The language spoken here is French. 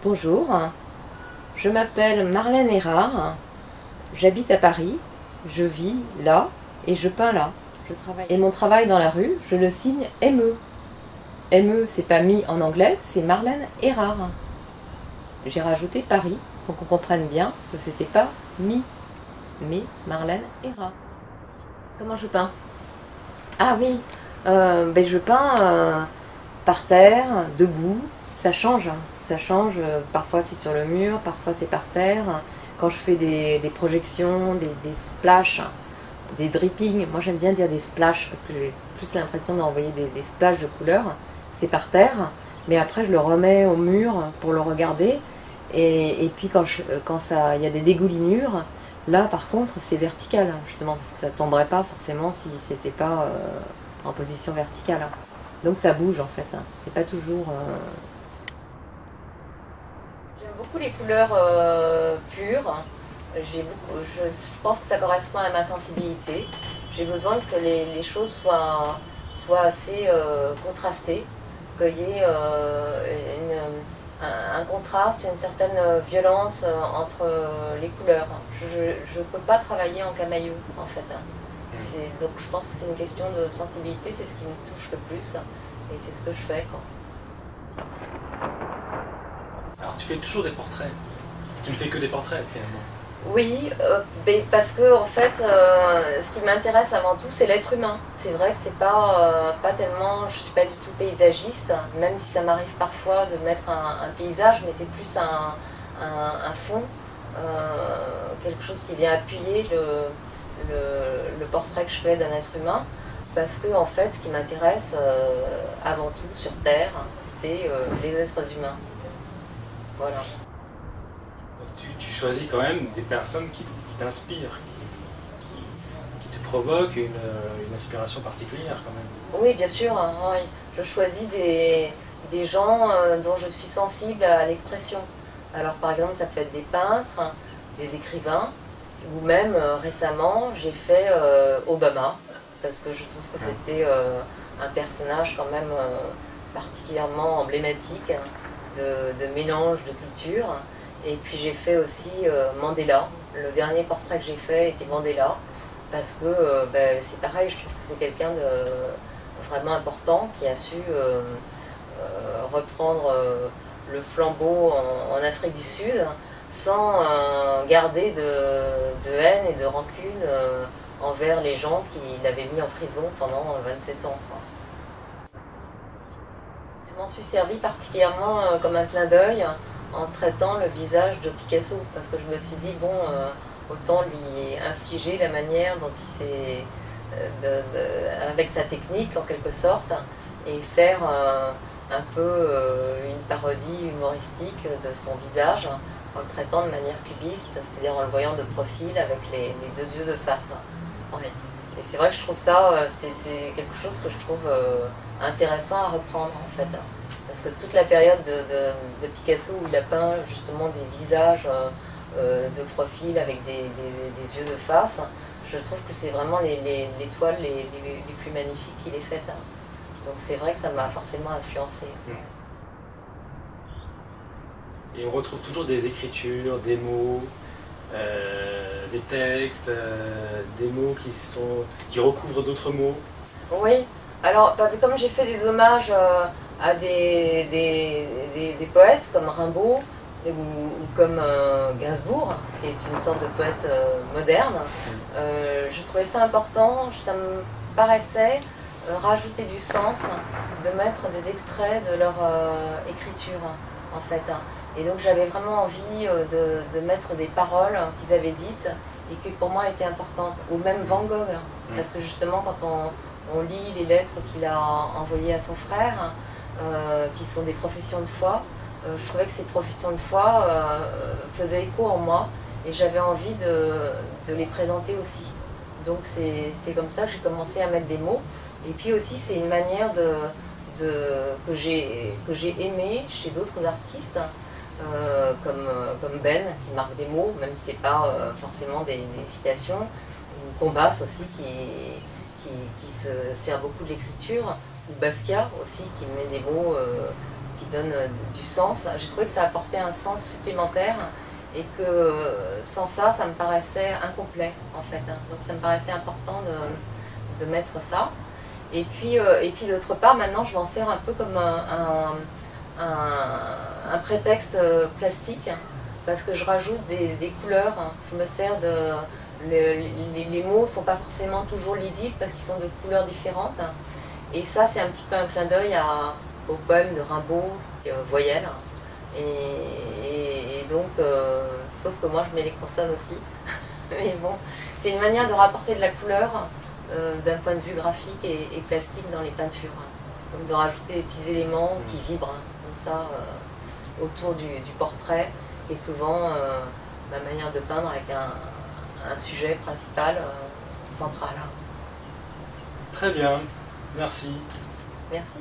Bonjour, je m'appelle Marlène Erard, j'habite à Paris, je vis là et je peins là. Et mon travail dans la rue, je le signe ME. ME, c'est pas mi en anglais, c'est Marlène Erard. J'ai rajouté Paris pour qu'on comprenne bien que c'était pas mi, mais Marlène Erard. Comment je peins? Ah oui, je peins par terre, debout. Ça change, parfois c'est sur le mur, parfois c'est par terre. Quand je fais des projections, des splashes, des drippings, moi j'aime bien dire des splashes parce que j'ai plus l'impression d'envoyer des splashes de couleurs, c'est par terre, mais après je le remets au mur pour le regarder, et puis quand il y a des dégoulinures, là par contre c'est vertical, justement, parce que ça tomberait pas forcément si c'était pas en position verticale. Donc ça bouge en fait, c'est pas toujours... J'aime beaucoup les couleurs pures. Je pense que ça correspond à ma sensibilité. J'ai besoin que les choses soient assez contrastées, qu'il y ait un contraste, une certaine violence entre les couleurs. Je ne peux pas travailler en camailleux en fait. Donc je pense que c'est une question de sensibilité, c'est ce qui me touche le plus et c'est ce que je fais, quoi. Alors tu fais toujours des portraits. Tu ne fais que des portraits finalement. Oui, parce que en fait, ce qui m'intéresse avant tout, c'est l'être humain. C'est vrai que c'est pas tellement, je suis pas du tout paysagiste, même si ça m'arrive parfois de mettre un paysage, mais c'est plus un fond, quelque chose qui vient appuyer le portrait que je fais d'un être humain. Parce que en fait, ce qui m'intéresse avant tout sur Terre, c'est les êtres humains. Voilà. Donc tu choisis quand même des personnes qui t'inspirent, qui te provoquent une inspiration particulière quand même. Oui, bien sûr, hein, oui. Je choisis des gens dont je suis sensible à l'expression. Alors par exemple, ça peut être des peintres, des écrivains, ou même récemment, j'ai fait Obama, parce que je trouve que c'était un personnage quand même particulièrement emblématique de mélange de cultures. Et puis j'ai fait aussi Mandela. Le dernier portrait que j'ai fait était Mandela, parce que c'est pareil, je trouve que c'est quelqu'un de vraiment important qui a su reprendre le flambeau en Afrique du Sud sans garder de haine et de rancune envers les gens qui l'avaient mis en prison pendant 27 ans. Quoi. Je m'en suis servi particulièrement comme un clin d'œil en traitant le visage de Picasso, parce que je me suis dit, bon, autant lui infliger la manière dont il s'est, avec sa technique en quelque sorte, et faire un peu une parodie humoristique de son visage, en le traitant de manière cubiste, c'est-à-dire en le voyant de profil avec les deux yeux de face. Ouais. Et c'est vrai que je trouve ça, c'est quelque chose que je trouve intéressant à reprendre en fait. Parce que toute la période de Picasso où il a peint justement des visages de profil avec des yeux de face, je trouve que c'est vraiment les toiles les plus magnifiques qu'il ait faites. Donc c'est vrai que ça m'a forcément influencé. Et on retrouve toujours des écritures, des mots, des textes, des mots qui recouvrent d'autres mots. Oui, alors comme j'ai fait des hommages à des poètes comme Rimbaud ou comme Gainsbourg, qui est une sorte de poète moderne, je trouvais ça important, ça me paraissait rajouter du sens, de mettre des extraits de leur écriture en fait. Et donc j'avais vraiment envie de mettre des paroles qu'ils avaient dites et qui pour moi étaient importantes. Ou même Van Gogh, parce que justement quand on lit les lettres qu'il a envoyées à son frère, qui sont des professions de foi, je trouvais que ces professions de foi faisaient écho en moi et j'avais envie de les présenter aussi. Donc c'est comme ça que j'ai commencé à mettre des mots. Et puis aussi c'est une manière que j'ai aimé chez d'autres artistes, comme Ben, qui marque des mots, même si ce n'est pas forcément des citations, ou Combas aussi, qui se sert beaucoup de l'écriture, ou Basquiat aussi, qui met des mots qui donne du sens. J'ai trouvé que ça apportait un sens supplémentaire et que sans ça, ça me paraissait incomplet en fait. Donc ça me paraissait important de mettre ça. Et puis d'autre part, maintenant je m'en sers un peu comme un prétexte plastique, parce que je rajoute des couleurs. Je me sers de... Les mots ne sont pas forcément toujours lisibles parce qu'ils sont de couleurs différentes. Et ça, c'est un petit peu un clin d'œil au poème de Rimbaud, Voyelle. Et donc, sauf que moi je mets les consonnes aussi. Mais bon, c'est une manière de rapporter de la couleur d'un point de vue graphique et plastique dans les peintures. Donc de rajouter des petits éléments qui vibrent, comme ça, autour du portrait, et souvent ma manière de peindre avec un sujet principal, central. Très bien, merci. Merci.